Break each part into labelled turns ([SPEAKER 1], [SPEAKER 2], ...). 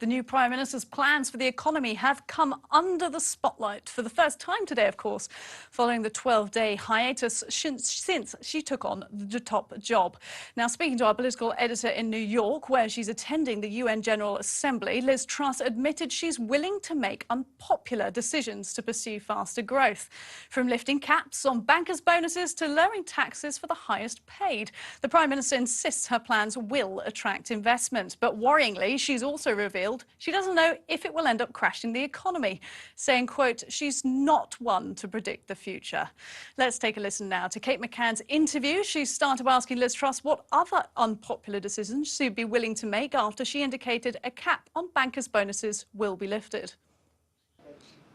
[SPEAKER 1] The new Prime Minister's plans for the economy have come under the spotlight for the first time today, of course, following the 12-day hiatus since she took on the top job. Now, speaking to our political editor in New York, where she's attending the UN General Assembly, Liz Truss admitted she's willing to make unpopular decisions to pursue faster growth. From lifting caps on bankers' bonuses to lowering taxes for the highest paid. The Prime Minister insists her plans will attract investment. But worryingly, she's also revealed she doesn't know if it will end up crashing the economy, saying, quote, she's not one to predict the future. Let's take a listen now to Kate McCann's interview. She started by asking Liz Truss what other unpopular decisions she'd be willing to make after she indicated a cap on bankers' bonuses will be lifted.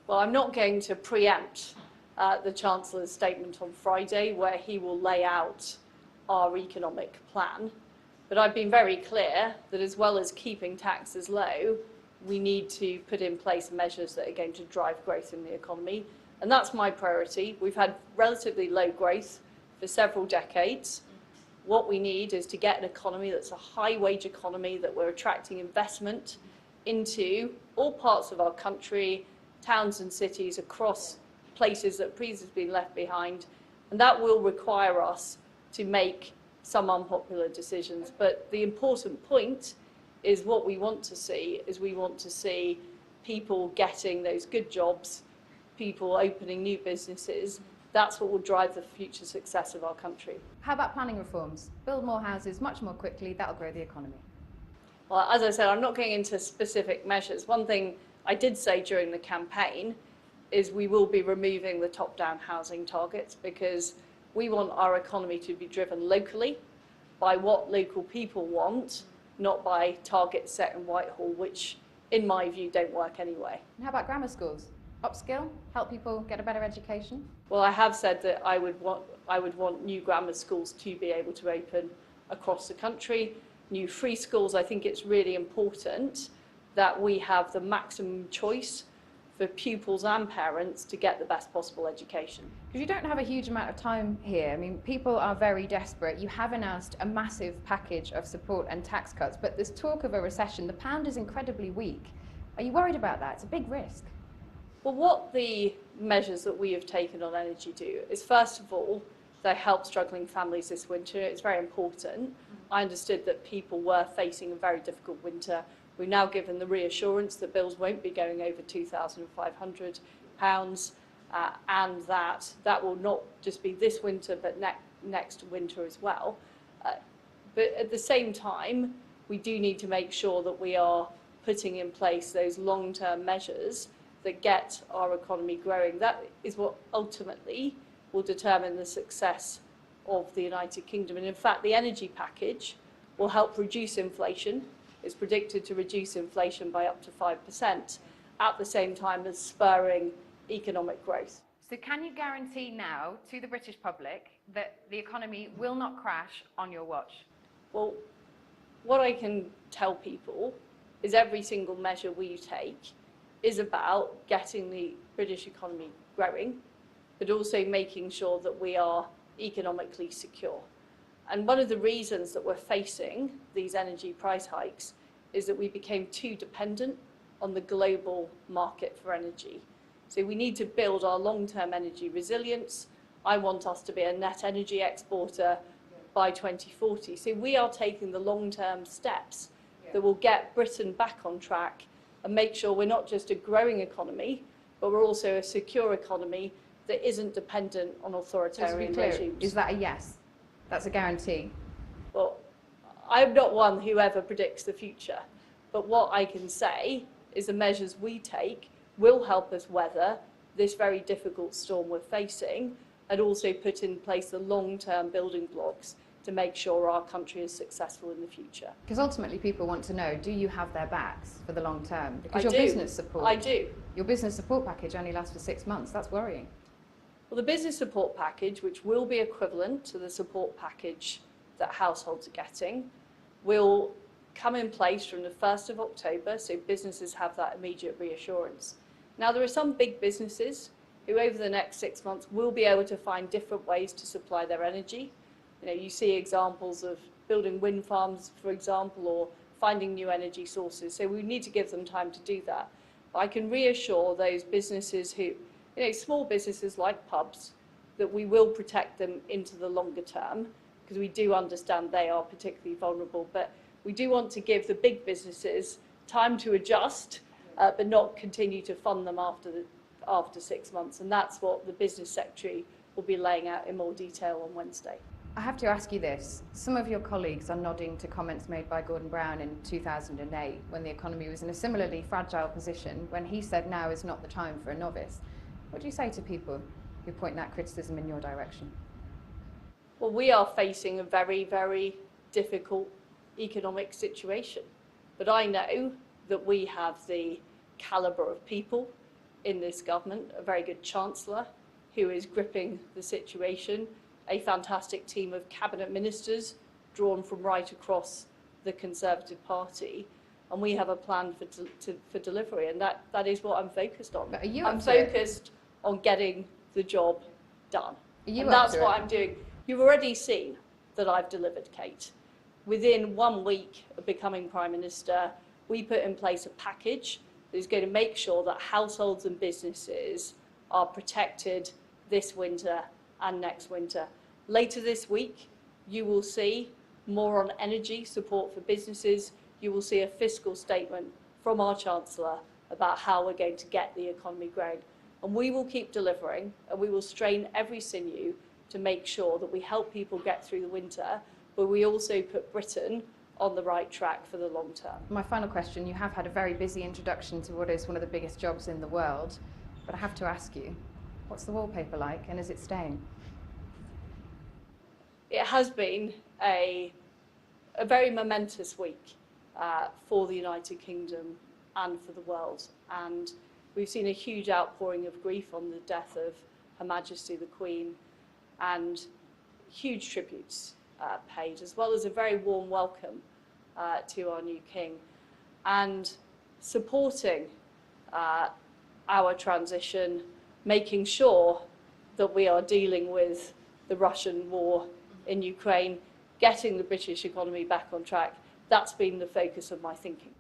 [SPEAKER 2] Well, I'm not going to preempt the Chancellor's statement on Friday, where he will lay out our economic plan. But I've been very clear that as well as keeping taxes low, we need to put in place measures that are going to drive growth in the economy. And that's my priority. We've had relatively low growth for several decades. What we need is to get an economy that's a high-wage economy, that we're attracting investment into all parts of our country, towns and cities across places that previously have been left behind. And that will require us to make some unpopular decisions. But the important point is what we want to see is we want to see people getting those good jobs, people opening new businesses. That's what will drive the future success of our country.
[SPEAKER 3] How about planning reforms? Build more houses much more quickly, that'll grow the economy.
[SPEAKER 2] Well, as I said, I'm not going into specific measures. One thing I did say during the campaign is we will be removing the top-down housing targets, because we want our economy to be driven locally by what local people want, not by targets set in Whitehall, which, in my view, don't work anyway.
[SPEAKER 3] And how about grammar schools? Upskill? Help people get a better education?
[SPEAKER 2] Well, I have said that I would want new grammar schools to be able to open across the country. New free schools. I think it's really important that we have the maximum choice for pupils and parents to get the best possible education.
[SPEAKER 3] Because you don't have a huge amount of time here. I mean, people are very desperate. You have announced a massive package of support and tax cuts, but there's talk of a recession. The pound is incredibly weak. Are you worried about that? It's a big risk.
[SPEAKER 2] Well, what the measures that we have taken on energy do is, first of all, they help struggling families this winter. It's very important. I understood that people were facing a very difficult winter. We've now given the reassurance that bills won't be going over £2,500 and that will not just be this winter but next winter as well. But at the same time, we do need to make sure that we are putting in place those long-term measures that get our economy growing. That is what ultimately will determine the success of the United Kingdom. And in fact, the energy package will help reduce inflation. It's predicted to reduce inflation by up to 5%, at the same time as spurring economic growth.
[SPEAKER 3] So can you guarantee now to the British public that the economy will not crash on your watch?
[SPEAKER 2] Well, what I can tell people is every single measure we take is about getting the British economy growing, but also making sure that we are economically secure. And one of the reasons that we're facing these energy price hikes is that we became too dependent on the global market for energy. So we need to build our long-term energy resilience. I want us to be a net energy exporter by 2040. So we are taking the long-term steps that will get Britain back on track and make sure we're not just a growing economy, but we're also a secure economy that isn't dependent on authoritarian regimes.
[SPEAKER 3] Is that a yes? That's a guarantee?
[SPEAKER 2] Well, I'm not one who ever predicts the future, but what I can say is the measures we take will help us weather this very difficult storm we're facing, and also put in place the long-term building blocks to make sure our country is successful in the future.
[SPEAKER 3] Because ultimately people want to know, do you have their backs for the long term? Because
[SPEAKER 2] I do.
[SPEAKER 3] Business support.
[SPEAKER 2] I do.
[SPEAKER 3] Your business support package only lasts for 6 months. That's worrying.
[SPEAKER 2] Well, the business support package, which will be equivalent to the support package that households are getting, will come in place from the 1st of October, so businesses have that immediate reassurance. Now, there are some big businesses who over the next 6 months will be able to find different ways to supply their energy. You know, you see examples of building wind farms, for example, or finding new energy sources. So we need to give them time to do that. But I can reassure those businesses who, small businesses like pubs, that we will protect them into the longer term, because we do understand they are particularly vulnerable. But we do want to give the big businesses time to adjust, but not continue to fund them after 6 months. And that's what the Business Secretary will be laying out in more detail on Wednesday.
[SPEAKER 3] I have to ask you this. Some of your colleagues are nodding to comments made by Gordon Brown in 2008 when the economy was in a similarly fragile position, when he said now is not the time for a novice. What do you say to people who point that criticism in your direction?
[SPEAKER 2] Well, we are facing a very, very difficult economic situation. But I know that we have the calibre of people in this government, a very good Chancellor who is gripping the situation, a fantastic team of cabinet ministers drawn from right across the Conservative Party, and we have a plan for delivery, and that is what I'm focused on.
[SPEAKER 3] But are you
[SPEAKER 2] I'm focused on getting the job done, and that's what I'm doing. You've already seen that I've delivered, Kate. Within 1 week of becoming Prime Minister, we put in place a package that is going to make sure that households and businesses are protected this winter and next winter. Later this week, you will see more on energy support for businesses. You will see a fiscal statement from our Chancellor about how we're going to get the economy growing. And we will keep delivering, and we will strain every sinew to make sure that we help people get through the winter, but we also put Britain on the right track for the long term.
[SPEAKER 3] My final question, you have had a very busy introduction to what is one of the biggest jobs in the world, but I have to ask you, what's the wallpaper like, and is it staying?
[SPEAKER 2] It has been a very momentous week for the United Kingdom and for the world, and we've seen a huge outpouring of grief on the death of Her Majesty the Queen, and huge tributes paid, as well as a very warm welcome to our new King, and supporting our transition, making sure that we are dealing with the Russian war in Ukraine, getting the British economy back on track. That's been the focus of my thinking.